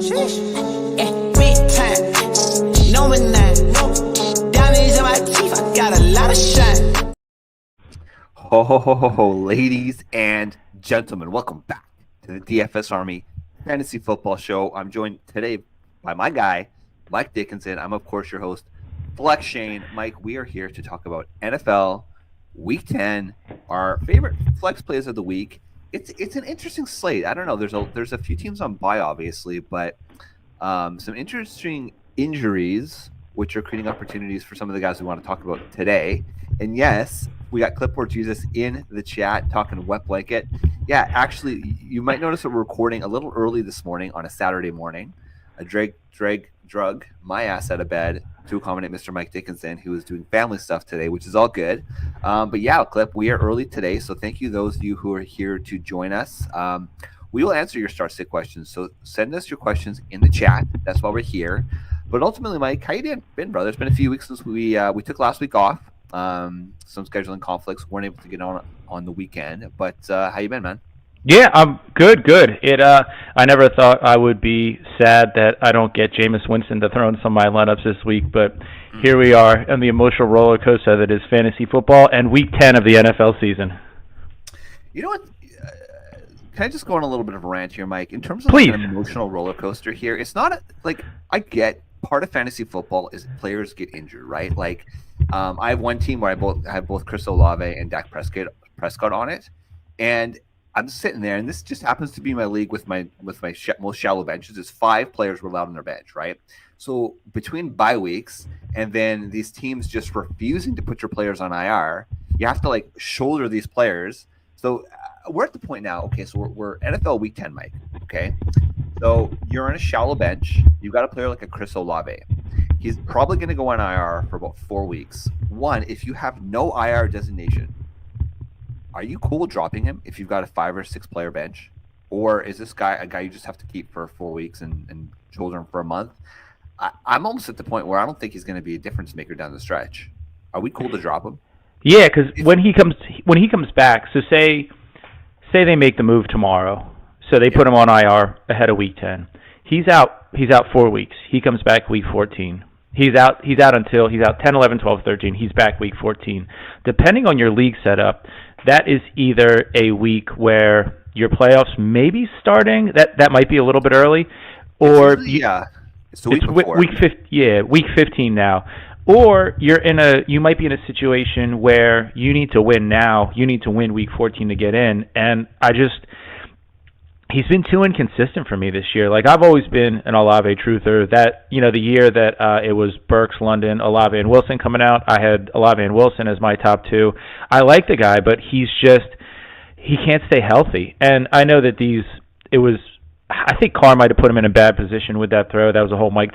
Sheesh. Yeah, big time. No man, no. Diamonds in my teeth, I got a lot of shine. Ho, ladies and gentlemen, welcome back to the DFS Army Fantasy Football Show. I'm joined today by my guy, Mike Dickinson. I'm, of course, your host, Flex Shane. Mike, we are here to talk about NFL Week 10, our favorite flex plays of the week. It's an interesting slate. I don't know. There's a few teams on bye, obviously, but some interesting injuries, which are creating opportunities for some of the guys we want to talk about today. And yes, we got Clipboard Jesus in the chat talking wet blanket. Yeah, actually, you might notice that we're recording a little early this morning on a Saturday morning. I drug my ass out of bed to accommodate Mr. Mike Dickinson, who is doing family stuff today, which is all good. But yeah, Clip, we are early today, so thank you those of you who are here to join us. We will answer your start sit questions, so send us your questions in the chat. That's why we're here. But ultimately, Mike, how you been, brother? It's been a few weeks since we took last week off. Some scheduling conflicts, weren't able to get on the weekend. But how you been, man? Yeah, I'm good. I never thought I would be sad that I don't get Jameis Winston to throw in some of my lineups this week, but here we are on the emotional roller coaster that is fantasy football and Week 10 of the NFL season. You know what? Can I just go on a little bit of a rant here, Mike? In terms of Please. Like an emotional roller coaster here, it's not like I get part of fantasy football is players get injured, right? Like I have one team where I have both Chris Olave and Dak Prescott on it, and I'm sitting there, and this just happens to be my league with my most shallow benches. Is 5 players were allowed on their bench, right? So between bye weeks and then these teams just refusing to put your players on IR, you have to like shoulder these players. So we're at the point now. Okay, so we're NFL Week 10, Mike. Okay, so you're on a shallow bench. You've got a player like a Chris Olave. He's probably going to go on IR for about 4 weeks. One, if you have no IR designation, are you cool dropping him if you've got a 5 or 6 player bench? Or is this guy a guy you just have to keep for 4 weeks and shoulder him for a month? I'm almost at the point where I don't think he's going to be a difference maker down the stretch. Are we cool to drop him? Yeah, because when he comes back, so say they make the move tomorrow, so they put him on IR ahead of Week 10. He's out 4 weeks. He comes back Week 14. He's out 10, 11, 12, 13. He's back Week 14. Depending on your league setup, that is either a week where your playoffs may be starting. That might be a little bit early, or it's the week before. Week 15 now. Or you might be in a situation where you need to win now. You need to win Week 14 to get in, and he's been too inconsistent for me this year. Like, I've always been an Olave truther. That, the year that it was Burks, London, Olave, and Wilson coming out, I had Olave and Wilson as my top 2. I like the guy, but he can't stay healthy. And I know that I think Carr might have put him in a bad position with that throw. That was a whole Michael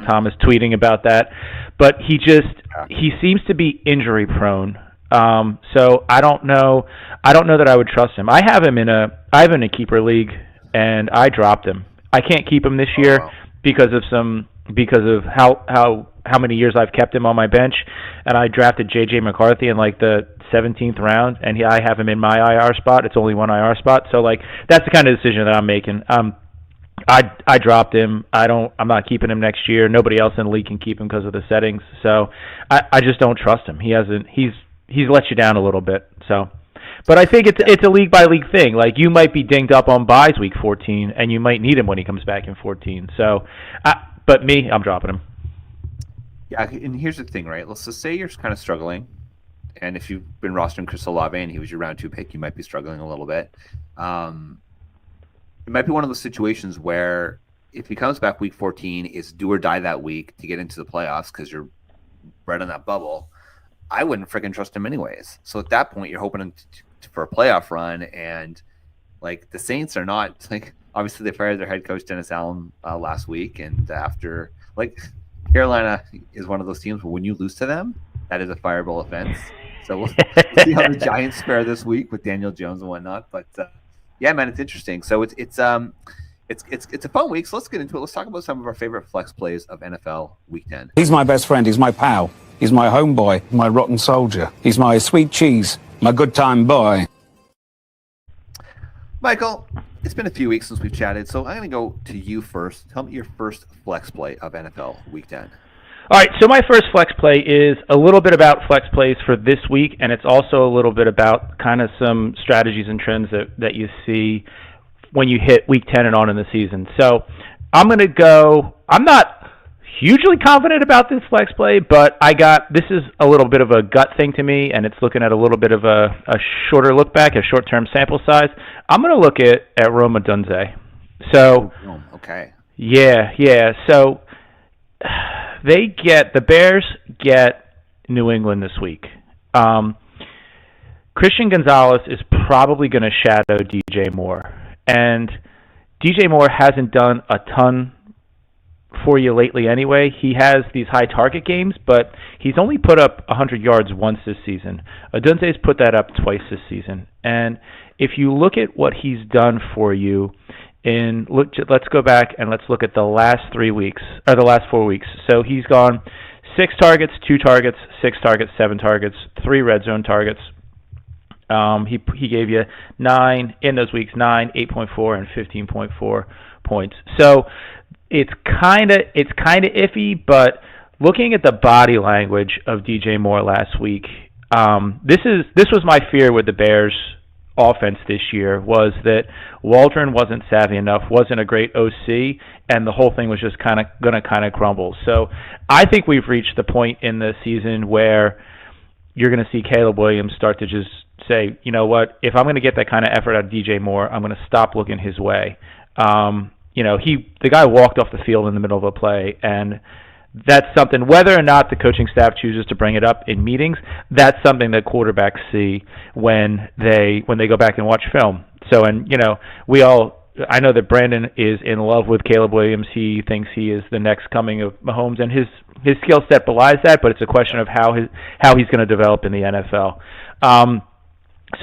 Thomas tweeting about that. But he seems to be injury prone. So I don't know that I would trust him. I have him in a keeper league, and I dropped him. I can't keep him this year because of how many years I've kept him on my bench, and I drafted J.J. McCarthy in like the 17th round, and I have him in my IR spot. It's only one IR spot, so like that's the kind of decision that I'm making. I dropped him. I'm not keeping him next year. Nobody else in the league can keep him because of the settings. So I just don't trust him. He's let you down a little bit. So, but I think it's a league by league thing. Like, you might be dinged up on buys Week 14, and you might need him when he comes back in 14. So, but me, I'm dropping him. Yeah, and here's the thing, right? Let's just say you're kind of struggling, and if you've been rostering Chris Olave and he was your round 2 pick, you might be struggling a little bit. It might be one of those situations where if he comes back Week 14, it's do or die that week to get into the playoffs because you're right on that bubble. I wouldn't freaking trust him anyways. So at that point, you're hoping for a playoff run, and like the Saints are not like, obviously they fired their head coach Dennis Allen last week, and after, like, Carolina is one of those teams where when you lose to them, that is a fireable offense. So we'll see how the Giants fare this week with Daniel Jones and whatnot. But yeah, man, it's interesting. So it's a fun week. So let's get into it. Let's talk about some of our favorite flex plays of NFL Week 10. He's my best friend. He's my pal. He's my homeboy, my rotten soldier. He's my sweet cheese, my good time boy. Michael, it's been a few weeks since we've chatted, so I'm going to go to you first. Tell me your first flex play of NFL Week 10. All right, so my first flex play is a little bit about flex plays for this week, and it's also a little bit about kind of some strategies and trends that you see when you hit Week 10 and on in the season. So I'm going to go – I'm not hugely confident about this flex play, but this is a little bit of a gut thing to me, and it's looking at a little bit of a shorter look back, a short-term sample size. I'm going to look at Rome Odunze. So – okay. Yeah. So – the Bears get New England this week. Christian Gonzalez is probably going to shadow DJ Moore. And DJ Moore hasn't done a ton for you lately anyway. He has these high target games, but he's only put up 100 yards once this season. Odunze's put that up twice this season. And if you look at what he's done for you, let's go back and let's look at the last 3 weeks, or the last 4 weeks. So he's gone 6 targets, 2 targets, 6 targets, 7 targets, 3 red zone targets. He gave you 9 in those weeks, 9, 8.4, and 15.4 points. So it's kind of iffy, but looking at the body language of DJ Moore last week, this was my fear with the Bears offense this year, was that Waldron wasn't savvy enough, wasn't a great OC, and the whole thing was just going to crumble. So I think we've reached the point in the season where you're going to see Caleb Williams start to just say, you know what, if I'm going to get that kind of effort out of DJ Moore, I'm going to stop looking his way. The guy walked off the field in the middle of a play, and that's something, whether or not the coaching staff chooses to bring it up in meetings, that's something that quarterbacks see when they go back and watch film. So, I know that Brandon is in love with Caleb Williams. He thinks he is the next coming of Mahomes, and his skill set belies that, but it's a question of how he's going to develop in the NFL.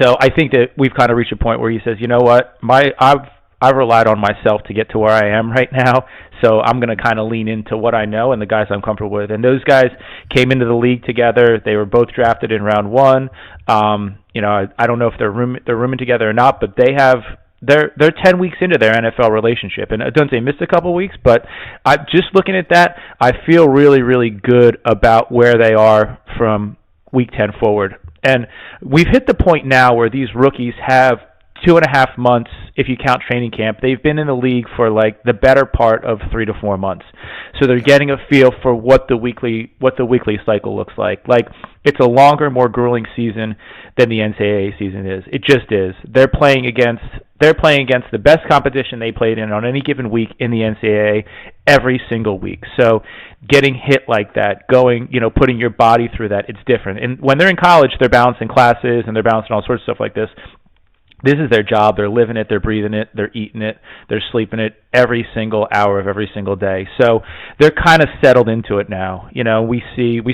So I think that we've kind of reached a point where he says, you know what, I've relied on myself to get to where I am right now, so I'm going to kind of lean into what I know and the guys I'm comfortable with. And those guys came into the league together. They were both drafted in round 1. I don't know if they're rooming together or not, but they're 10 weeks into their NFL relationship. And Odunze missed a couple weeks, but just looking at that, I feel really, really good about where they are from Week 10 forward. And we've hit the point now where these rookies have 2.5 months, if you count training camp. They've been in the league for like the better part of 3 to 4 months. So they're getting a feel for what the weekly cycle looks like. Like, it's a longer, more grueling season than the NCAA season is. It just is. They're playing against the best competition they played in on any given week in the NCAA every single week. So getting hit like that, putting your body through that, it's different. And when they're in college, they're balancing classes and they're balancing all sorts of stuff like this. This is their job. They're living it. They're breathing it. They're eating it. They're sleeping it every single hour of every single day. So they're kind of settled into it now. We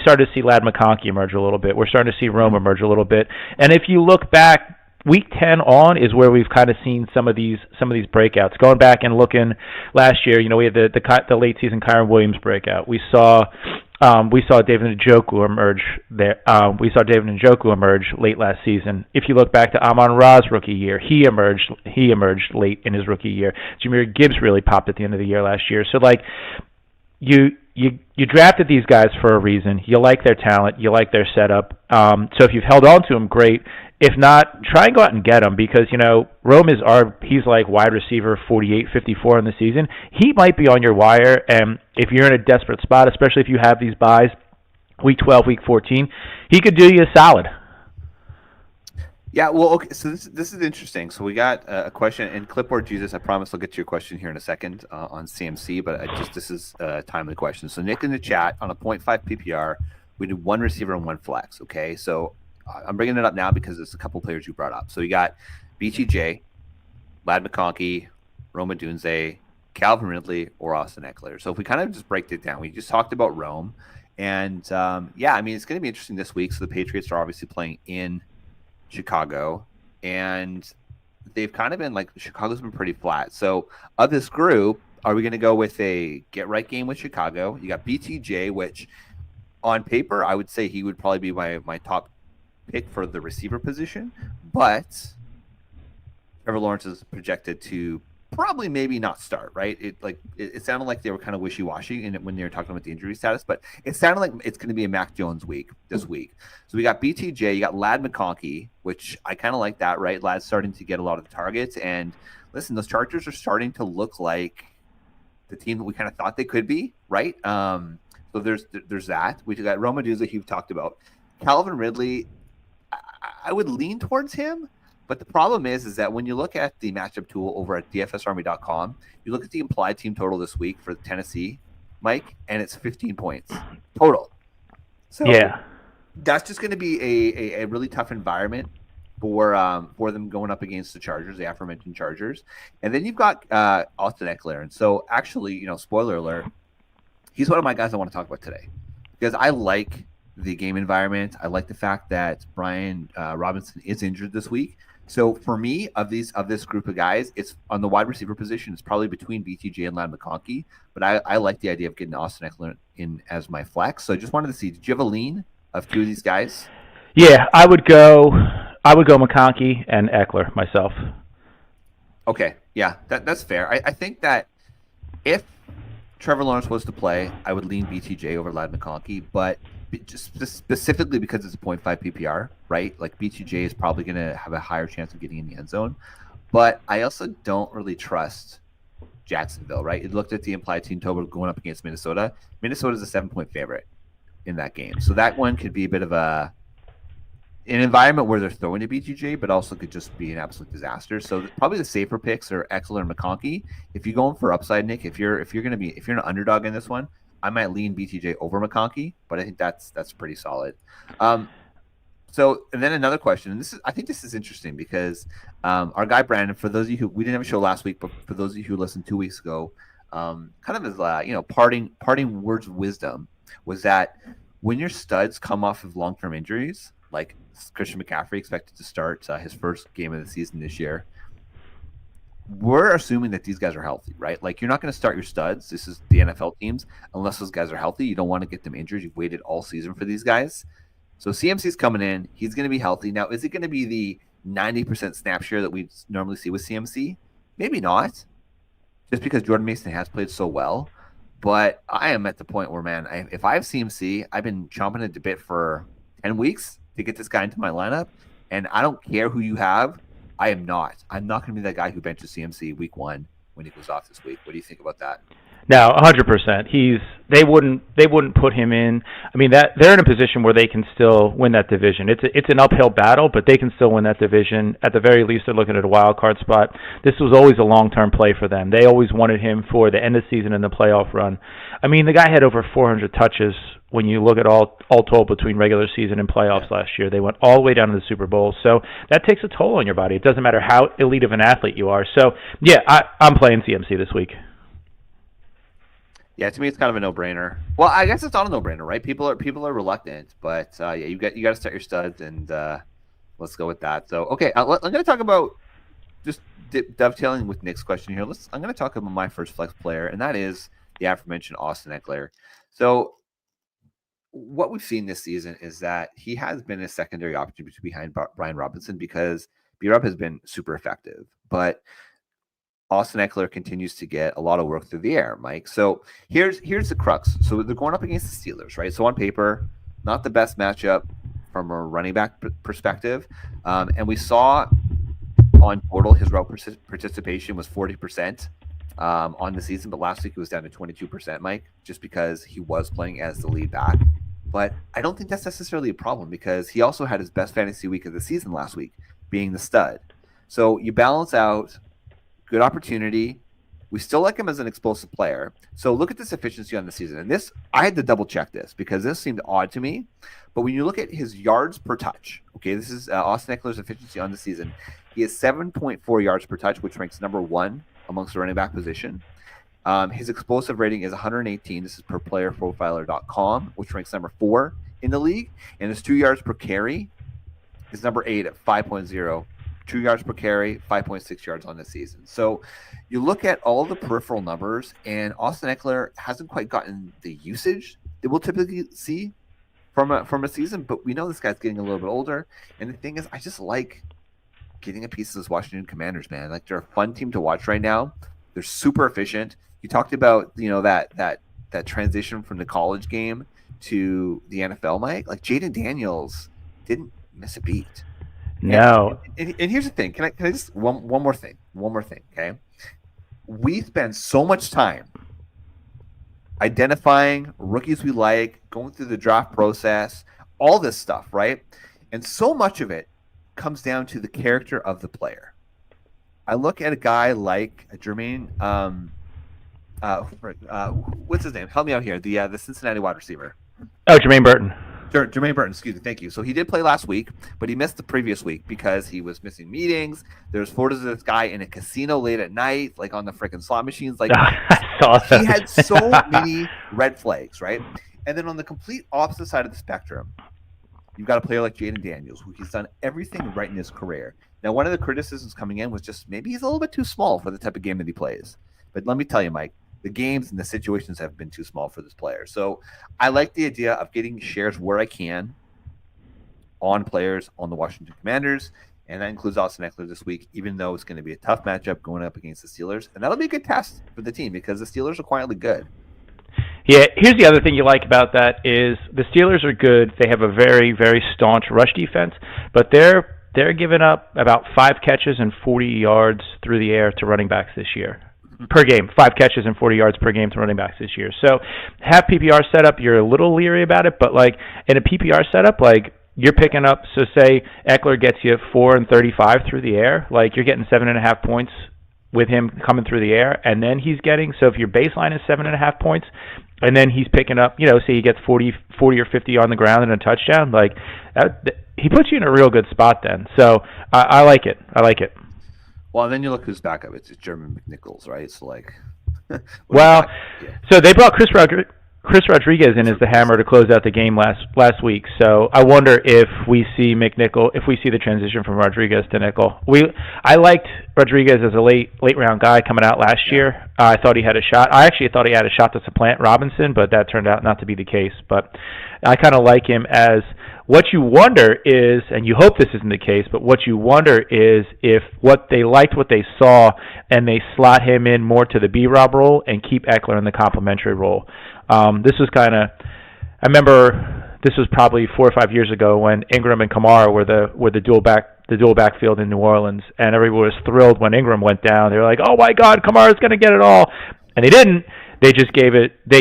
started to see Ladd McConkey emerge a little bit. We're starting to see Rome emerge a little bit. And if you look back, Week 10 on is where we've kind of seen some of these breakouts. Going back and looking last year, we had the late season Kyron Williams breakout. We saw David Njoku emerge there. We saw David Njoku emerge late last season. If you look back to Amon-Ra's rookie year, he emerged late in his rookie year. Jahmyr Gibbs really popped at the end of the year last year. So you drafted these guys for a reason. You like their talent. You like their setup. So if you've held on to them, great. If not, try and go out and get him, because, Rome he's like wide receiver 48, 54 in the season. He might be on your wire, and if you're in a desperate spot, especially if you have these buys, Week 12, Week 14, he could do you a solid. Yeah, well, okay, so this is interesting. So we got a question, and Clipboard Jesus, I promise I'll get to your question here in a second on CMC, but this is a timely question. So Nick in the chat, on a 0.5 PPR, we did 1 receiver and 1 flex, okay? So I'm bringing it up now because there's a couple players you brought up. So you got BTJ, Ladd McConkey, Rome Odunze, Calvin Ridley, or Austin Eckler. So if we kind of just break it down, we just talked about Rome. And, it's going to be interesting this week. So the Patriots are obviously playing in Chicago, and they've kind of been Chicago's been pretty flat. So of this group, are we going to go with a get-right game with Chicago? You got BTJ, which on paper, I would say he would probably be my top pick for the receiver position, but Trevor Lawrence is projected to probably maybe not start, right? It sounded like they were kind of wishy-washy when they were talking about the injury status, but it sounded like it's going to be a Mac Jones week this week. So we got BTJ, you got Ladd McConkey, which I kind of like that, right? Ladd's starting to get a lot of the targets, and listen, those Chargers are starting to look like the team that we kind of thought they could be, right? So there's that. We got Roma Duzza, who we've talked about. Calvin Ridley, I would lean towards him. But the problem is that when you look at the matchup tool over at dfsarmy.com, you look at the implied team total this week for Tennessee, Mike, and it's 15 points total. So that's just going to be a really tough environment for them going up against the Chargers, the aforementioned Chargers. And then you've got Austin Eckler. And so actually, spoiler alert, he's one of my guys I want to talk about today because I like the game environment. I like the fact that Brian Robinson is injured this week. So for me, of this group of guys, it's on the wide receiver position. It's probably between BTJ and Ladd McConkey. But I like the idea of getting Austin Eckler in as my flex. So I just wanted to see, did you have a lean of two of these guys? Yeah, I would go McConkey and Eckler myself. Okay, yeah, that's fair. I think that if Trevor Lawrence was to play, I would lean BTJ over Ladd McConkey, but just specifically because it's a 0.5 PPR, right? Like BTJ is probably going to have a higher chance of getting in the end zone. But I also don't really trust Jacksonville, right? It looked at the implied team total going up against Minnesota. Minnesota's a 7-point favorite in that game. So that one could be a bit of an environment where they're throwing to BTJ, but also could just be an absolute disaster. So probably the safer picks are Eckler and McConkey. If you're going for upside, Nick, if you're an underdog in this one, I might lean BTJ over McConkey, but I think that's pretty solid. So, and then another question, and I think this is interesting because our guy Brandon, for those of you who we didn't have a show last week, but for those of you who listened 2 weeks ago, kind of as parting words of wisdom was that when your studs come off of long-term injuries, like Christian McCaffrey expected to start his first game of the season this year, we're assuming that these guys are healthy, right? Like, you're not going to start your studs. This is the NFL teams. Unless those guys are healthy, you don't want to get them injured. You've waited all season for these guys. So CMC's coming in. He's going to be healthy. Now, is it going to be the 90% snap share that we normally see with CMC? Maybe not, just because Jordan Mason has played so well. But I am at the point where, man, if I have CMC, I've been chomping at the bit for 10 weeks to get this guy into my lineup. And I don't care who you have. I'm not going to be that guy who benches CMC week 1 when he goes off this week. What do you think about that? No, 100%. They wouldn't put him in. I mean, that they're in a position where they can still win that division. It's an uphill battle, but they can still win that division. At the very least, they're looking at a wild card spot. This was always a long-term play for them. They always wanted him for the end of the season and the playoff run. I mean, the guy had over 400 touches when you look at all told between regular season and playoffs last year. They went all the way down to the Super Bowl. So that takes a toll on your body. It doesn't matter how elite of an athlete you are. So, yeah, I'm playing CMC this week. Yeah, to me, it's kind of a no-brainer. Well, I guess it's not a no-brainer, right? People are reluctant, but yeah, you got to start your studs, and let's go with that. So, okay, I'm going to talk about just dovetailing with Nick's question here. I'm going to talk about my first flex player, and that is the aforementioned Austin Eckler. So, what we've seen this season is that he has been a secondary option behind Brian Robinson because B-Rob has been super effective, but Austin Eckler continues to get a lot of work through the air, Mike. So here's the crux. So they're going up against the Steelers, right? So on paper, not the best matchup from a running back perspective. And we saw on total his route participation was 40% on the season, but last week it was down to 22%, Mike, just because he was playing as the lead back. But I don't think that's necessarily a problem because he also had his best fantasy week of the season last week, being the stud. So you balance out good opportunity. We still like him as an explosive player. So look at this efficiency on the season. And this, I had to double check this because this seemed odd to me. But when you look at his yards per touch, okay, this is Austin Eckler's efficiency on the season. He has 7.4 yards per touch, which ranks number 1 amongst the running back position. His explosive rating is 118. This is per playerprofiler.com, which ranks number 4 in the league. And his 2 yards per carry is number 8 at 5.0. 2 yards per carry, 5.6 yards on the season. So you look at all the peripheral numbers, and Austin Eckler hasn't quite gotten the usage that we'll typically see from a season, but we know this guy's getting a little bit older. And the thing is, I just like getting a piece of this Washington Commanders, man. Like, they're a fun team to watch right now. They're super efficient. You talked about, that transition from the college game to the NFL, Mike. Like, Jaden Daniels didn't miss a beat. No. And here's the thing. Can I just one more thing? One more thing, okay? We spend so much time identifying rookies we like, going through the draft process, all this stuff, right? And so much of it comes down to the character of the player. I look at a guy like Jermaine, what's his name? Help me out here. The Cincinnati wide receiver. Oh, Jermaine Burton. Jermaine Burton, excuse me, thank you. So he did play last week, but he missed the previous week because he was missing meetings. There's photos of this guy in a casino late at night, like on the freaking slot machines. Like, I saw that. He had so many red flags, right? And then on the complete opposite side of the spectrum, you've got a player like Jaden Daniels, who he's done everything right in his career. Now, one of the criticisms coming in was just maybe he's a little bit too small for the type of game that he plays. But let me tell you, Mike, the games and the situations have been too small for this player. So I like the idea of getting shares where I can on players on the Washington Commanders, and that includes Austin Eckler this week, even though it's going to be a tough matchup going up against the Steelers. And that'll be a good test for the team because the Steelers are quietly good. Yeah, here's the other thing you like about that is the Steelers are good. They have a very, very staunch rush defense, but they're giving up about 5 catches and 40 yards through the air to running backs this year. Per game, 5 catches and 40 yards per game to running backs this year. So have PPR setup, you're a little leery about it, but like in a PPR setup, like you're picking up, so say Eckler gets you 4 and 35 through the air, like you're getting 7.5 points with him coming through the air, and then he's getting, so if your baseline is 7.5 points, and then he's picking up, say he gets 40 or 50 on the ground and a touchdown, like he puts you in a real good spot then. So I like it. Well, and then you look who's back up. It's Jeremy McNichols, right? So, like... well, so they brought Chris Rodriguez in as the hammer to close out the game last week. So I wonder if we see the transition from Rodriguez to nickel. I liked Rodriguez as a late round guy coming out last year. I thought he had a shot. I actually thought he had a shot to supplant Robinson, but that turned out not to be the case. But I kind of like him as... What you wonder is, and you hope this isn't the case, but what you wonder is if what they saw, and they slot him in more to the B-Rob role and keep Eckler in the complementary role. This was I remember this was probably 4 or 5 years ago when Ingram and Kamara were the dual backfield in New Orleans, and everyone was thrilled when Ingram went down. They were like, "Oh my God, Kamara's going to get it all," and they didn't. They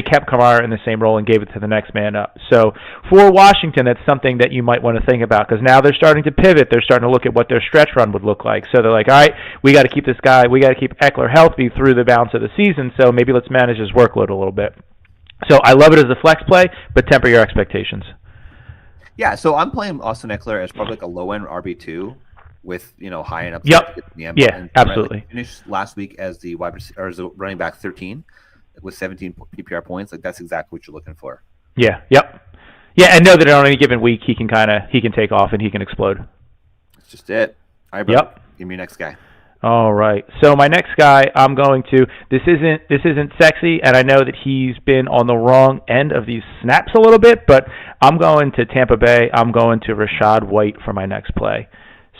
kept Kamara in the same role and gave it to the next man up. So for Washington, that's something that you might want to think about, because now they're starting to pivot. They're starting to look at what their stretch run would look like. So they're like, all right, we got to keep this guy, we got to keep Eckler healthy through the balance of the season, so maybe let's manage his workload a little bit. So I love it as a flex play, but temper your expectations. Yeah, so I'm playing Austin Eckler as probably like a low-end RB2 with, high end upside. Yep. Yeah, and absolutely. Finished last week as the as the running back 13. With 17 PPR points, like that's exactly what you're looking for. Yeah. Yep. Yeah, and know that on any given week he can take off and he can explode. That's just it. All right, bro. Yep. Give me your next guy. All right. So my next guy, I'm going to. This isn't sexy, and I know that he's been on the wrong end of these snaps a little bit, but I'm going to Tampa Bay. I'm going to Rashad White for my next play.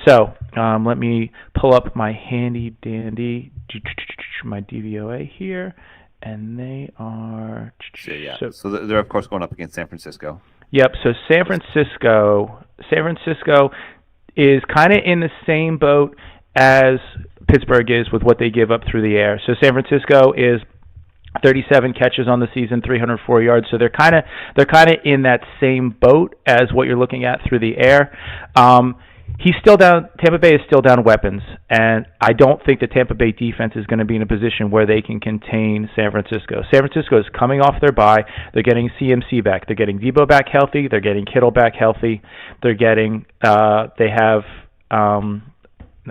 So let me pull up my handy dandy my DVOA here. And they are... So they're, of course, going up against San Francisco. Yep, so San Francisco is kind of in the same boat as Pittsburgh is with what they give up through the air. So San Francisco is 37 catches on the season, 304 yards. So they're kind of in that same boat as what you're looking at through the air. He's still down. Tampa Bay is still down weapons, and I don't think the Tampa Bay defense is going to be in a position where they can contain San Francisco. San Francisco is coming off their bye. They're getting CMC back. They're getting Debo back healthy. They're getting Kittle back healthy. They're getting. They have.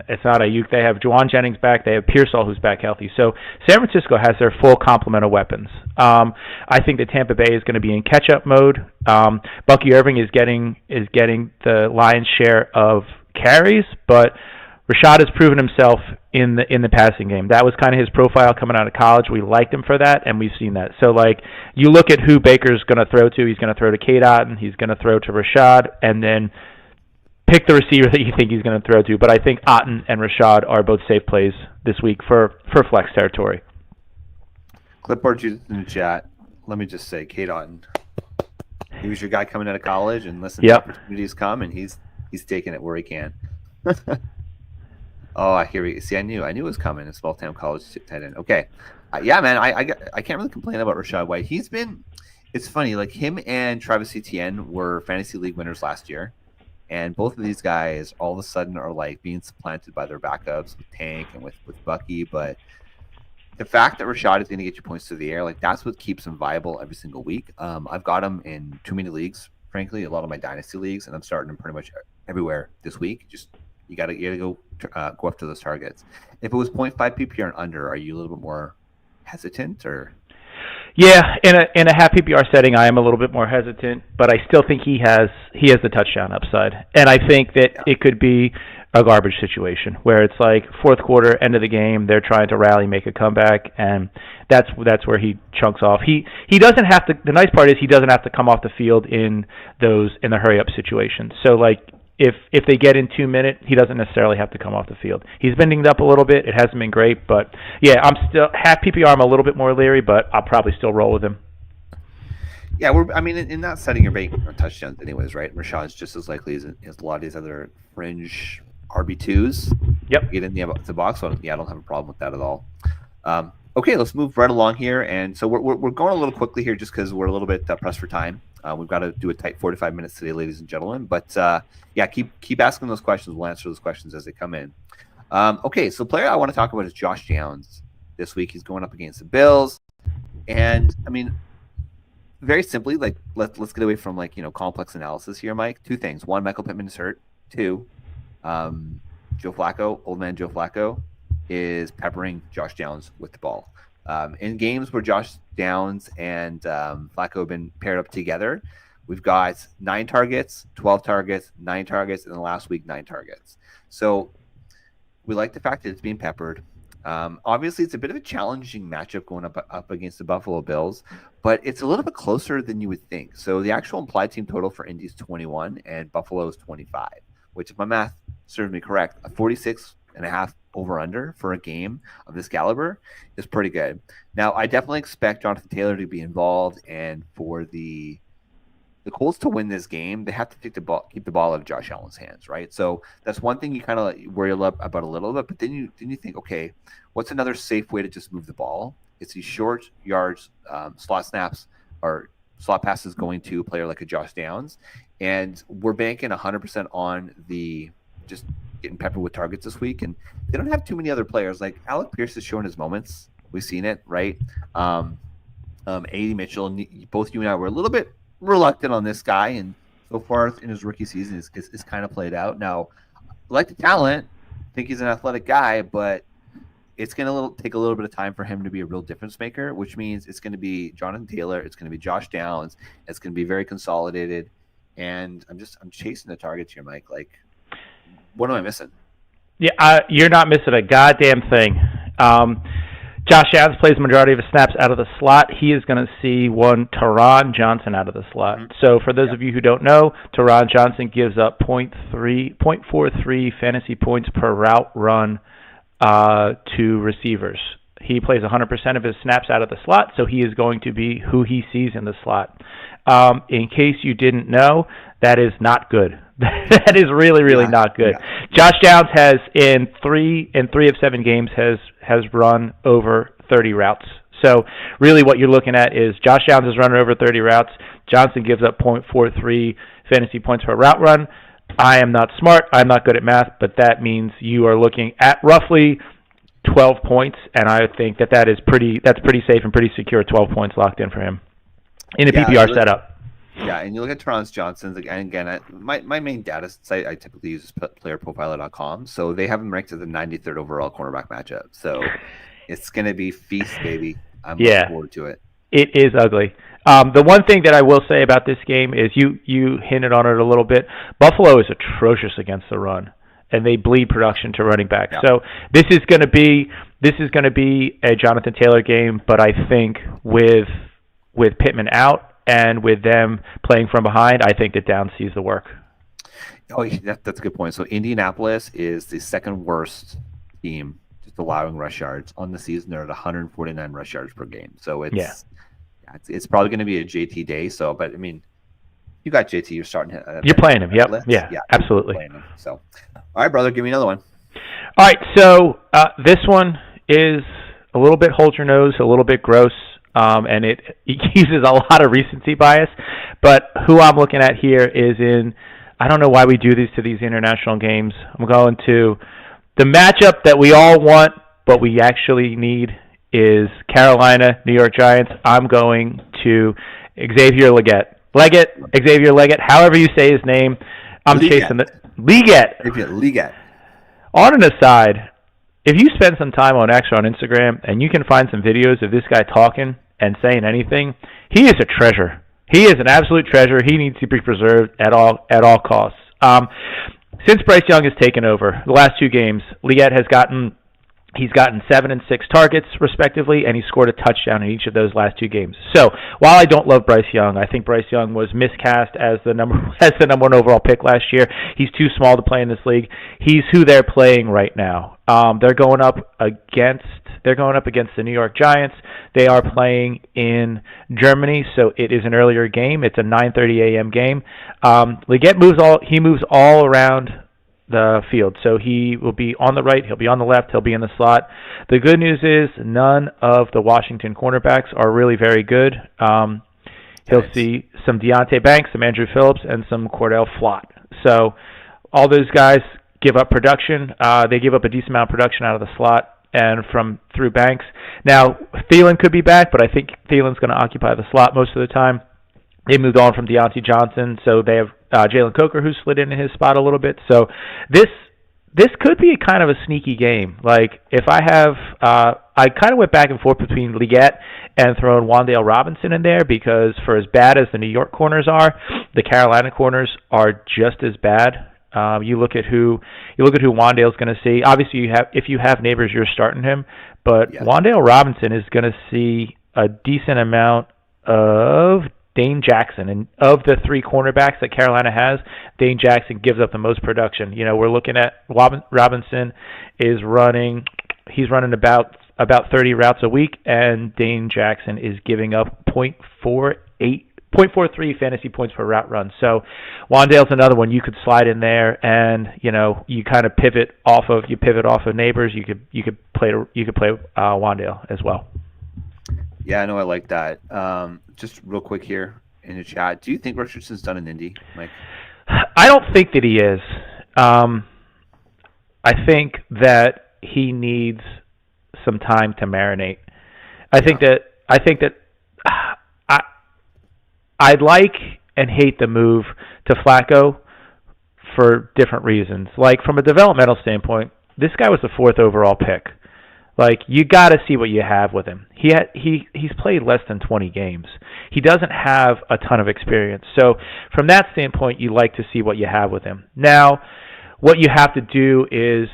It's not Ayuk. They have Juwan Jennings back. They have Pearsall who's back healthy. So San Francisco has their full complement of weapons. I think that Tampa Bay is going to be in catch-up mode. Bucky Irving is getting the lion's share of carries, but Rashad has proven himself in the passing game. That was kind of his profile coming out of college. We liked him for that, and we've seen that. So, like, you look at who Baker's going to throw to. He's going to throw to K-Dot, and he's going to throw to Rashad, and then pick the receiver that you think he's going to throw to. But I think Otten and Rashad are both safe plays this week for flex territory. Clipboard in the chat. Let me just say, Kate Otten. He was your guy coming out of college, and listen, opportunities come, and he's taking it where he can. Oh, I hear you. See, I knew it was coming. A small town college tight end. Okay, yeah, man. I can't really complain about Rachaad White. It's funny. Like him and Travis Etienne were fantasy league winners last year, and both of these guys all of a sudden are like being supplanted by their backups with Tank and with Bucky. But the fact that Rachaad is going to get you points through the air, like that's what keeps him viable every single week. I've got him in too many leagues, frankly, a lot of my dynasty leagues, and I'm starting him pretty much everywhere this week. Just you gotta go up to those targets. If it was 0.5 PPR and under, are you a little bit more hesitant or? Yeah, in a half PPR setting, I am a little bit more hesitant, but I still think he has the touchdown upside, and I think that it could be a garbage situation where it's like fourth quarter, end of the game, they're trying to rally, make a comeback, and that's where he chunks off. He doesn't have to. The nice part is he doesn't have to come off the field in the hurry up situations. So like if they get in 2 minutes, he doesn't necessarily have to come off the field. He's been dinged up a little bit. It hasn't been great, but yeah, I'm still half PPR. I'm a little bit more leery, but I'll probably still roll with him. Yeah, in that setting, you're banking on touchdowns anyways, right? Rashaad's just as likely as a lot of these other fringe RB2s. Yep. Get in the box. So yeah, I don't have a problem with that at all. Okay, let's move right along here. And so we're going a little quickly here just because we're a little bit pressed for time. We've got to do a tight 45 minutes today, ladies and gentlemen. But yeah, keep asking those questions. We'll answer those questions as they come in. Okay, so player I want to talk about is Josh Downs. This week he's going up against the Bills. And, I mean, very simply, like let's get away from complex analysis here, Mike. Two things. One, Michael Pittman is hurt. Two, Joe Flacco, old man Joe Flacco, is peppering Josh Downs with the ball. In games where Josh Downs and Flacco have been paired up together, we've got 9 targets, 12 targets, 9 targets, and the last week 9 targets. So we like the fact that it's being peppered. Obviously, it's a bit of a challenging matchup going up against the Buffalo Bills, but it's a little bit closer than you would think. So the actual implied team total for Indy's 21 and Buffalo's 25, which, if my math serves me correct, a 46.5 over-under for a game of this caliber is pretty good. Now, I definitely expect Jonathan Taylor to be involved, and for the Colts to win this game, they have to keep the ball out of Josh Allen's hands, right? So that's one thing you kind of worry about a little bit, but then you think, okay, what's another safe way to just move the ball? It's these short yards, slot snaps or slot passes going to a player like a Josh Downs, and we're banking 100% on the just getting peppered with targets this week, and they don't have too many other players. Like Alec Pierce has shown his moments. We've seen it, right? A.D. Mitchell, and both you and I were a little bit reluctant on this guy, and so far in his rookie season is kind of played out. Now, I like the talent, think he's an athletic guy, but it's going to take a little bit of time for him to be a real difference maker, which means it's going to be Jonathan Taylor, it's going to be Josh Downs, it's going to be very consolidated, and I'm chasing the targets here, Mike. Like, what am I missing? Yeah, you're not missing a goddamn thing. Josh Downs plays the majority of his snaps out of the slot. He is going to see one Taron Johnson out of the slot. Mm-hmm. So for those of you who don't know, Taron Johnson gives up 0.43 fantasy points per route run to receivers. He plays 100% of his snaps out of the slot, so he is going to be who he sees in the slot. In case you didn't know, that is not good. That is really, really not good. Yeah. Josh Downs has in three of 7 games has run over 30 routes. So really what you're looking at is Josh Downs is running over 30 routes. Johnson gives up 0.43 fantasy points per route run. I am not smart. I'm not good at math, but that means you are looking at roughly 12 points, and I think that's pretty safe and pretty secure. 12 points locked in for him in a PPR setup. Yeah, and you look at Taron Johnson's, and again, my main data site I typically use is playerprofiler.com, so they have him ranked as the 93rd overall cornerback matchup. So it's going to be feast, baby. I'm looking forward to it. It is ugly. The one thing that I will say about this game is you hinted on it a little bit. Buffalo is atrocious against the run, and they bleed production to running back. Yeah. So this is going to be a Jonathan Taylor game, but I think with Pittman out and with them playing from behind, I think that Downs sees the work. Oh, yeah, that's a good point. So Indianapolis is the second worst team just allowing rush yards on the season. They're at 149 rush yards per game. So Yeah. it's probably going to be a JT day. So, but I mean, you got JT. You're starting. You're playing him. Yep. List. Yeah. Absolutely. Playing him. So, all right, brother, give me another one. All right. So this one is a little bit hold your nose, a little bit gross, and it uses a lot of recency bias. But who I'm looking at here is in. I don't know why we do these to these international games. I'm going to the matchup that we all want, but we actually need is Carolina, New York Giants. I'm going to Xavier Xavier Leggett, however you say his name. I'm chasing the Leggett. On an aside, if you spend some time on X or on Instagram and you can find some videos of this guy talking and saying anything, he is a treasure. He is an absolute treasure. He needs to be preserved at all costs. Since Bryce Young has taken over the last two games, Leggett has gotten 7 and 6 targets respectively, and he scored a touchdown in each of those last two games. So while I don't love Bryce Young, I think Bryce Young was miscast as the number one overall pick last year. He's too small to play in this league. He's who they're playing right now. They're going up against the New York Giants. They are playing in Germany, so it is an earlier game. It's a 9:30 a.m. game. Leggett moves all around the field. So he will be on the right, he'll be on the left, he'll be in the slot. The good news is none of the Washington cornerbacks are really very good. He'll see some Deontay Banks, some Andrew Phillips, and some Cordell Flott. So all those guys give up production. They give up a decent amount of production out of the slot and through Banks. Now, Thielen could be back, but I think Thielen's going to occupy the slot most of the time. They moved on from Deontay Johnson, so they have Jalen Coker, who slid into his spot a little bit. So this could be kind of a sneaky game. Like if I have, I kind of went back and forth between Leggett and throwing Wan'Dale Robinson in there because for as bad as the New York corners are, the Carolina corners are just as bad. You look at who Wan'Dale's going to see. Obviously, if you have Neighbors, you're starting him, but yeah. Wan'Dale Robinson is going to see a decent amount of Dane Jackson, and of the three cornerbacks that Carolina has, Dane Jackson gives up the most production. You know, we're looking at Robinson is running about 30 routes a week, and Dane Jackson is giving up 0.43 fantasy points per route run. So Wan'Dale's another one you could slide in there, and you know you kind of pivot off of Neighbors. You could play Wan'Dale as well. Yeah, I know. I like that. Just real quick here in the chat, do you think Richardson's done in Indy, Mike? I don't think that he is. I think that he needs some time to marinate. I think that I like and hate the move to Flacco for different reasons. Like from a developmental standpoint, this guy was the 4th overall pick. Like you got to see what you have with him. He's played less than 20 games. He doesn't have a ton of experience. So from that standpoint, you like to see what you have with him. Now, what you have to do is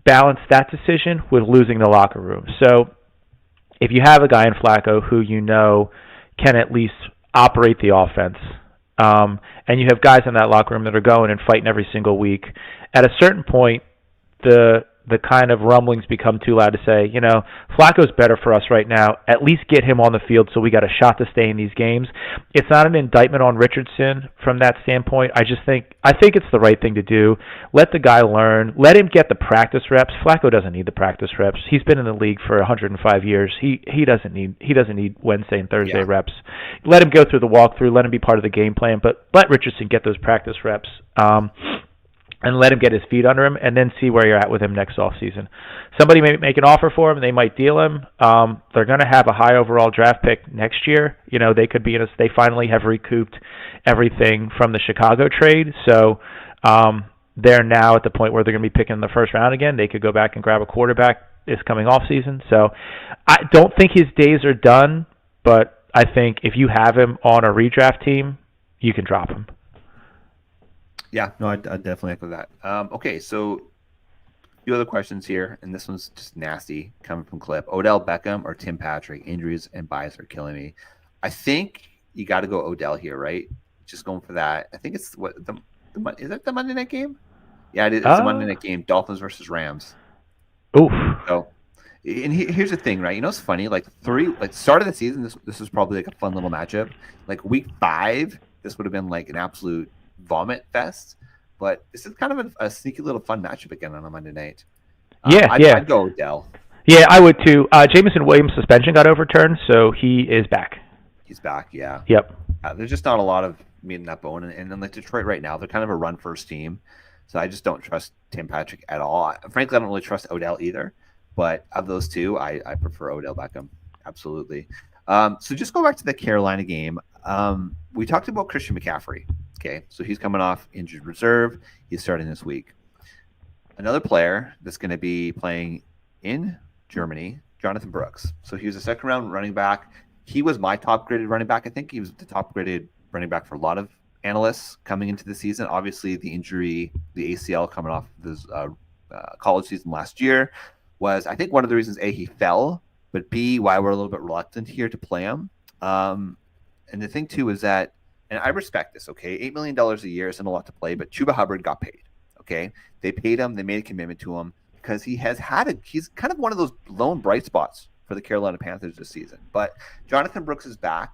balance that decision with losing the locker room. So if you have a guy in Flacco who you know can at least operate the offense, and you have guys in that locker room that are going and fighting every single week, at a certain point, the kind of rumblings become too loud to say, you know, Flacco's better for us right now. At least get him on the field so we got a shot to stay in these games. It's not an indictment on Richardson from that standpoint. I think it's the right thing to do. Let the guy learn. Let him get the practice reps. Flacco doesn't need the practice reps. He's been in the league for 105 years. He doesn't need Wednesday and Thursday reps. Let him go through the walkthrough. Let him be part of the game plan. But let Richardson get those practice reps. And let him get his feet under him, and then see where you're at with him next offseason. Somebody may make an offer for him, and they might deal him. They're going to have a high overall draft pick next year. You know, they could be they finally have recouped everything from the Chicago trade, so they're now at the point where they're going to be picking in the first round again. They could go back and grab a quarterback this coming offseason. So I don't think his days are done, but I think if you have him on a redraft team, you can drop him. Yeah, no, I definitely echo that. Okay, so a few other questions here, and this one's just nasty coming from Clip. Odell Beckham or Tim Patrick? Injuries and bias are killing me. I think you got to go Odell here, right? Just going for that. I think it's Is that the Monday night game? Yeah, it is. It's the Monday Uh, night game. Dolphins versus Rams. oof. So, and here's the thing, right? You know, it's funny. Like start of the season, this was probably like a fun little matchup. Like week 5, this would have been like an absolute vomit fest. But this is kind of a sneaky little fun matchup again on a Monday night. Yeah, I'd go Odell. Yeah, I would too. Jameson Williams' suspension got overturned, so he is back. He's back, yeah. Yep. There's just not a lot of meat in that bone. And then like Detroit right now, they're kind of a run-first team. So I just don't trust Tim Patrick at all. Frankly, I don't really trust Odell either. But of those two, I prefer Odell Beckham. Absolutely. So just go back to the Carolina game. We talked about Christian McCaffrey. Okay, so he's coming off injured reserve. He's starting this week. Another player that's going to be playing in Germany, Jonathan Brooks. So he was a second-round running back. He was my top-graded running back. I think he was the top-graded running back for a lot of analysts coming into the season. Obviously, the injury, the ACL coming off this college season last year was, I think, one of the reasons, A, he fell, but B, why we're a little bit reluctant here to play him. And the thing, too, is that, and I respect this, okay, $8 million a year isn't a lot to play, but Chuba Hubbard got paid, okay? They paid him. They made a commitment to him because he's kind of one of those lone bright spots for the Carolina Panthers this season. But Jonathan Brooks is back.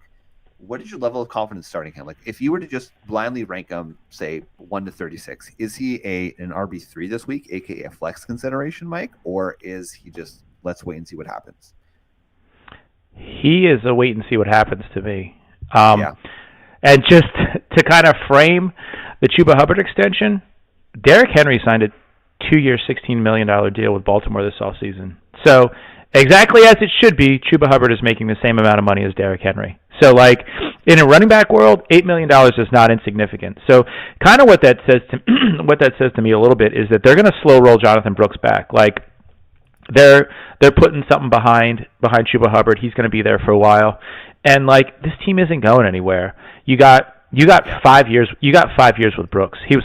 What is your level of confidence starting him? Like, if you were to just blindly rank him, say 1 to 36, is he an RB3 this week, aka a flex consideration, Mike, or is he just let's wait and see what happens? He is a wait and see what happens to me. Yeah. And just to kind of frame the Chuba Hubbard extension, Derrick Henry signed a 2-year, $16 million deal with Baltimore this offseason. So exactly as it should be, Chuba Hubbard is making the same amount of money as Derrick Henry. So, like, in a running back world, $8 million is not insignificant. So kind of what that says to me a little bit is that they're going to slow roll Jonathan Brooks back. Like, they're putting something behind Chuba Hubbard. He's going to be there for a while. And, like, this team isn't going anywhere. You got 5 years. You got 5 years with Brooks. You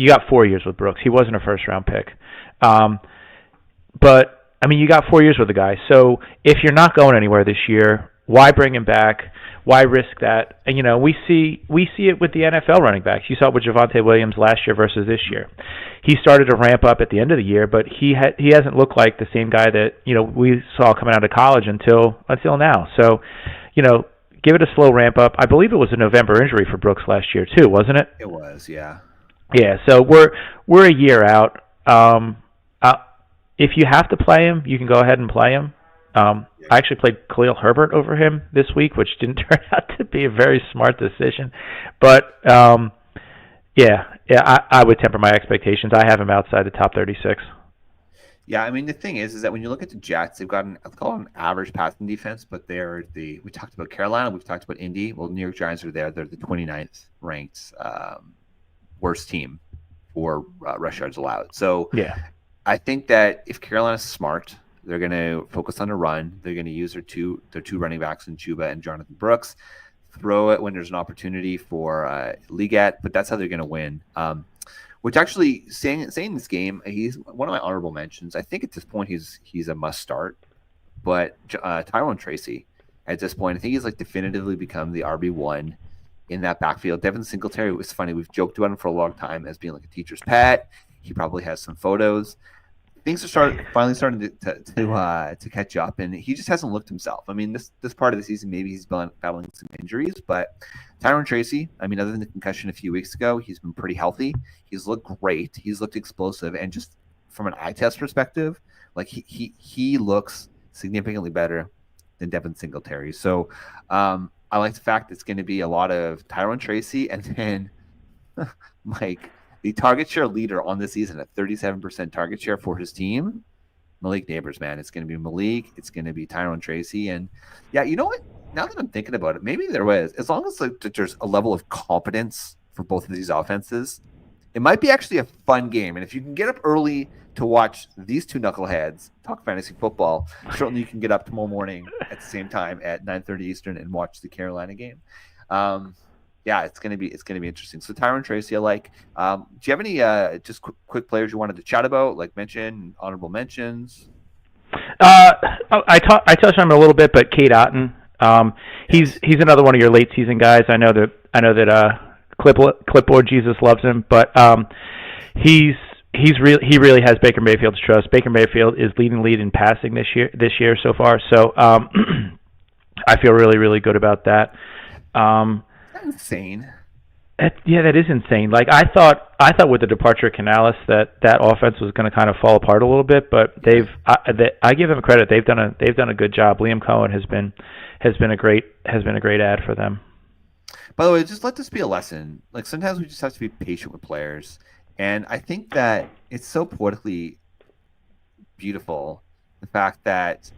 got 4 years with Brooks. He wasn't a first-round pick. But, I mean, you got 4 years with the guy. So if you're not going anywhere this year, why bring him back? Why risk that? And, you know, we see it with the NFL running backs. You saw it with Javonte Williams last year versus this year. He started to ramp up at the end of the year, but he hasn't looked like the same guy that, you know, we saw coming out of college until now. So, you know, give it a slow ramp up. I believe it was a November injury for Brooks last year too, wasn't it? It was, yeah. Yeah, so we're a year out. If you have to play him, you can go ahead and play him. I actually played Khalil Herbert over him this week, which didn't turn out to be a very smart decision. But, I would temper my expectations. I have him outside the top 36. Yeah, I mean, the thing is that when you look at the Jets, they've got I'll call an average passing defense, but we talked about Carolina, we've talked about Indy. Well, New York Giants are there. They're the 29th ranked worst team for rush yards allowed. So yeah, I think that if Carolina's smart, they're going to focus on the run. They're going to use their two running backs in Chuba and Jonathan Brooks. Throw it when there's an opportunity for Ligat, but that's how they're going to win. Which actually, saying this game, he's one of my honorable mentions. I think at this point he's a must start. But Tyrone Tracy, at this point, I think he's like definitively become the RB1 in that backfield. Devin Singletary was funny. We've joked about him for a long time as being like a teacher's pet. He probably has some photos. Things are finally starting to catch up, and he just hasn't looked himself. I mean, this part of the season, maybe he's battling some injuries, but Tyrone Tracy, I mean, other than the concussion a few weeks ago, he's been pretty healthy. He's looked great. He's looked explosive, and just from an eye test perspective, like he looks significantly better than Devin Singletary. So I like the fact it's going to be a lot of Tyrone Tracy, and then Mike. The target share leader on the season at 37% target share for his team, Malik Neighbors, man. It's going to be Malik. It's going to be Tyrone Tracy. And, yeah, you know what? Now that I'm thinking about it, maybe there was. As long as there's a level of competence for both of these offenses, it might be actually a fun game. And if you can get up early to watch these two knuckleheads talk fantasy football, certainly you can get up tomorrow morning at the same time at 9:30 Eastern and watch the Carolina game. Yeah, it's gonna be interesting. So Tyrone Tracy, I like. Do you have any just quick players you wanted to chat about, like mention honorable mentions? I touched on him a little bit, but Cade Otton, he's another one of your late season guys. I know that Clipboard Jesus loves him, but he really has Baker Mayfield's trust. Baker Mayfield is leading lead in passing this year so far. So I feel really, really good about that. That's insane. That is insane. Like I thought with the departure of Canales that offense was going to kind of fall apart a little bit, but I give them credit. They've done a good job. Liam Cohen has been a great add for them. By the way, just let this be a lesson. Like sometimes we just have to be patient with players, and I think that it's so poetically beautiful the fact that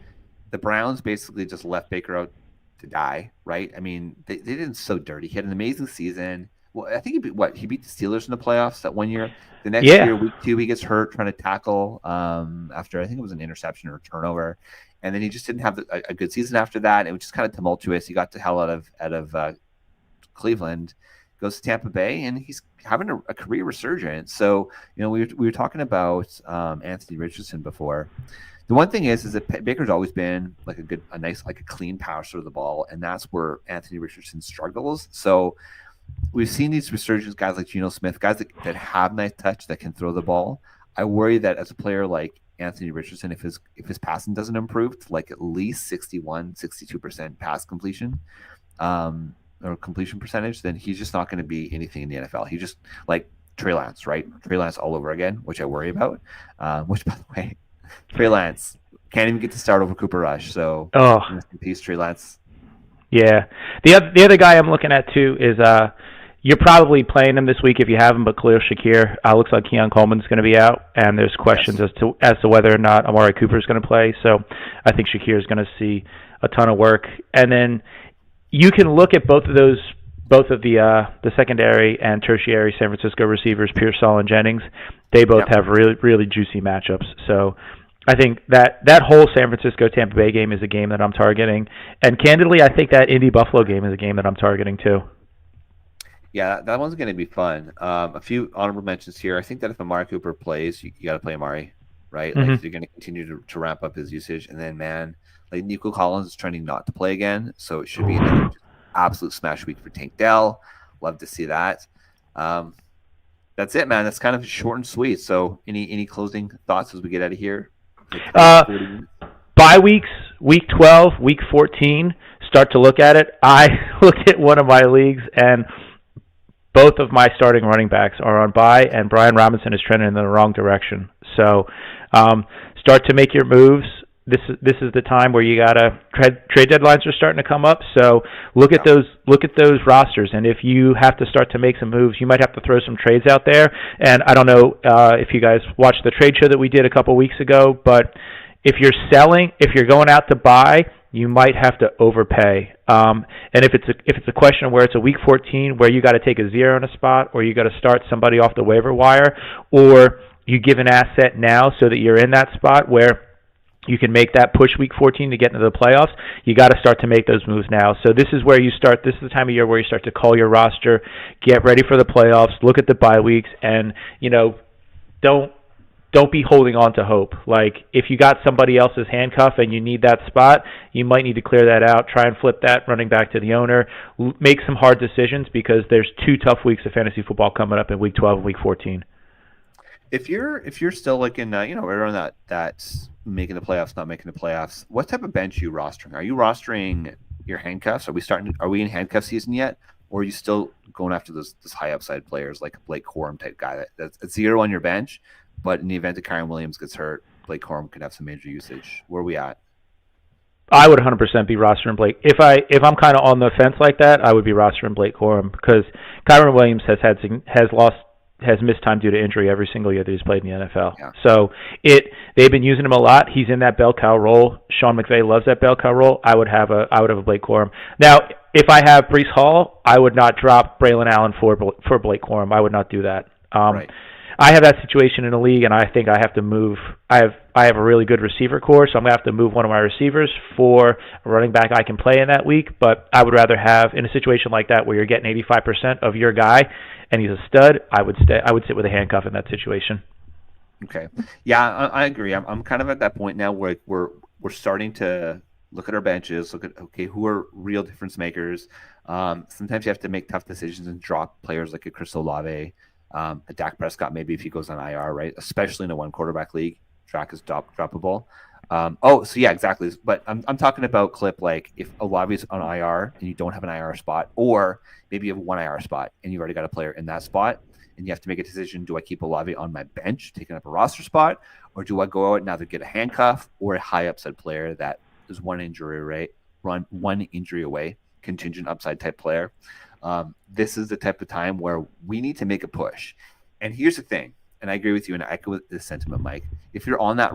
the Browns basically just left Baker out to die. Right? I mean, they didn't so dirty. He had an amazing season. Well, I think he beat the Steelers in the playoffs that one year. The next year, week 2, he gets hurt trying to tackle after I think it was an interception or a turnover, and then he just didn't have a good season after that. It was just kind of tumultuous. He got the hell out of Cleveland, goes to Tampa Bay, and he's having a career resurgence. So we were talking about Anthony Richardson before. The one thing is that Baker's always been like a nice, like a clean passer of the ball, and that's where Anthony Richardson struggles. So we've seen these resurgence guys like Geno Smith, guys that have nice touch, that can throw the ball. I worry that as a player like Anthony Richardson, if his passing doesn't improve to like at least 62% pass completion or completion percentage, then he's just not going to be anything in the NFL. He's just like Trey Lance, right? Trey Lance all over again, which I worry about. Which, by the way, Trey Lance can't even get to start over Cooper Rush. So, peace, Trey Lance. Yeah. The other guy I'm looking at too is you're probably playing him this week if you have him, but Khalil Shakir looks like Keon Coleman's going to be out, and there's questions as to whether or not Amari Cooper is going to play. So I think Shakir is going to see a ton of work, and then you can look at both of the secondary and tertiary San Francisco receivers, Pearsall and Jennings. They both have really, really juicy matchups. So I think that whole San Francisco-Tampa Bay game is a game that I'm targeting. And candidly, I think that Indy-Buffalo game is a game that I'm targeting too. Yeah, that one's going to be fun. A few honorable mentions here. I think that if Amari Cooper plays, you got to play Amari, right? Mm-hmm. Like, you're going to continue to ramp up his usage. And then, man, like Nico Collins is trending not to play again, so it should be another absolute smash week for Tank Dell. Love to see that. That's it, man. That's kind of short and sweet. So any closing thoughts as we get out of here? Bye weeks, week 12, week 14, start to look at it. I looked at one of my leagues, and both of my starting running backs are on bye, and Brian Robinson is trending in the wrong direction. So start to make your moves. This is the time where you gotta trade deadlines are starting to come up. So look at those rosters, and if you have to start to make some moves, you might have to throw some trades out there. And I don't know if you guys watched the trade show that we did a couple weeks ago, but if you're going out to buy, you might have to overpay. And if it's a question where it's a week 14 where you got to take a zero in a spot, or you got to start somebody off the waiver wire, or you give an asset now so that you're in that spot where you can make that push week 14 to get into the playoffs, you got to start to make those moves now. So this is where you start. This is the time of year where you start to call your roster, get ready for the playoffs, look at the bye weeks, and don't be holding on to hope. Like, if you got somebody else's handcuff and you need that spot, you might need to clear that out, try and flip that running back to the owner, make some hard decisions, because there's 2 tough weeks of fantasy football coming up in week 12 and week 14. If you're still like in right around that making the playoffs, not making the playoffs, what type of bench are you rostering? Are you rostering your handcuffs? Are we in handcuff season yet, or are you still going after those high upside players like Blake Corum type guy that's a zero on your bench, but in the event that Kyron Williams gets hurt, Blake Corum could have some major usage? Where are we at? I would 100% be rostering Blake. If I'm kind of on the fence like that, I would be rostering Blake Corum, because Kyron Williams has missed time due to injury every single year that he's played in the NFL. Yeah. So they've been using him a lot. He's in that bell cow role. Sean McVay loves that bell cow role. I would have a Blake Corum. Now, if I have Breece Hall, I would not drop Braylon Allen for Blake Corum. I would not do that. Right. I have that situation in a league, and I think I have to move. I have a really good receiver core, so I'm going to have to move one of my receivers for a running back I can play in that week. But I would rather have, in a situation like that where you're getting 85% of your guy and he's a stud, I would sit with a handcuff in that situation. Okay. Yeah, I agree. I'm kind of at that point now where we're starting to look at our benches, look at, okay, who are real difference makers. Sometimes you have to make tough decisions and drop players like a Chris Olave, a Dak Prescott, maybe if he goes on IR, right? Especially in a one quarterback league, Dak is droppable. So yeah, exactly. But I'm talking about Clip, like if Olave's on IR and you don't have an IR spot, or maybe you have one IR spot and you've already got a player in that spot, and you have to make a decision: do I keep Olave on my bench, taking up a roster spot, or do I go out and either get a handcuff or a high upside player that is one injury away, contingent upside type player? This is the type of time where we need to make a push. And here's the thing, and I agree with you, and I echo with this sentiment, Mike. If you're on that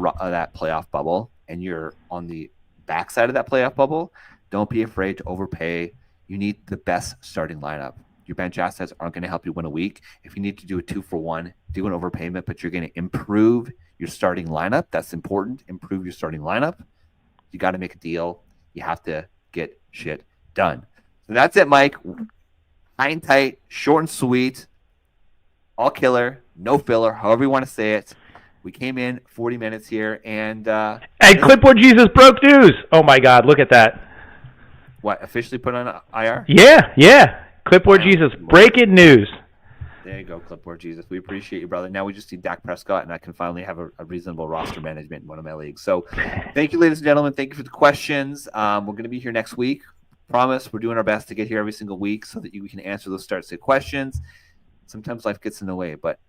playoff bubble and you're on the backside of that playoff bubble, don't be afraid to overpay. You need the best starting lineup. Your bench assets aren't going to help you win a week. If you need to do a 2-for-1, do an overpayment, but you're going to improve your starting lineup. That's important. Improve your starting lineup. You got to make a deal. You have to get shit done. So that's it, Mike. High and tight, short and sweet, all killer, no filler, however you want to say it. We came in 40 minutes here, and Clipboard Jesus broke news. Oh my God, look at that. What, officially put on IR? Yeah. Clipboard Jesus, breaking news. There you go, Clipboard Jesus. We appreciate you, brother. Now we just need Dak Prescott, and I can finally have a reasonable roster management in one of my leagues. So thank you, ladies and gentlemen. Thank you for the questions. We're going to be here next week. Promise we're doing our best to get here every single week so that we can answer those start-sit questions. Sometimes life gets in the way, but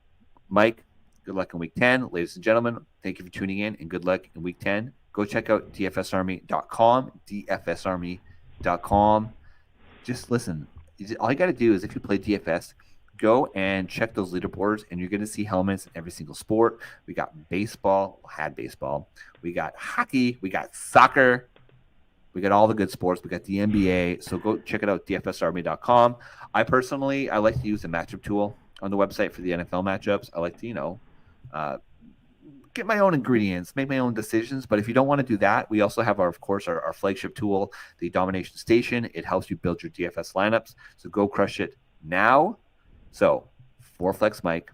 Mike, good luck in week 10. Ladies and gentlemen, thank you for tuning in, and good luck in week 10. Go check out dfsarmy.com, dfsarmy.com. Just listen. All you got to do is, if you play DFS, go and check those leaderboards, and you're going to see helmets in every single sport. We got baseball, we got hockey, we got soccer, we got all the good sports, we got the NBA. So go check it out, dfsarmy.com. I like to use the matchup tool on the website for the NFL matchups. I like to, get my own ingredients, make my own decisions. But if you don't want to do that, we also have, our flagship tool, the Domination Station. It helps you build your DFS lineups. So go crush it now. So for Flex Mike,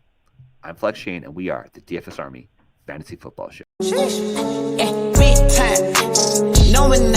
I'm Flex Shane, and we are the DFS Army Fantasy Football Show. Sheesh. Big time. No man,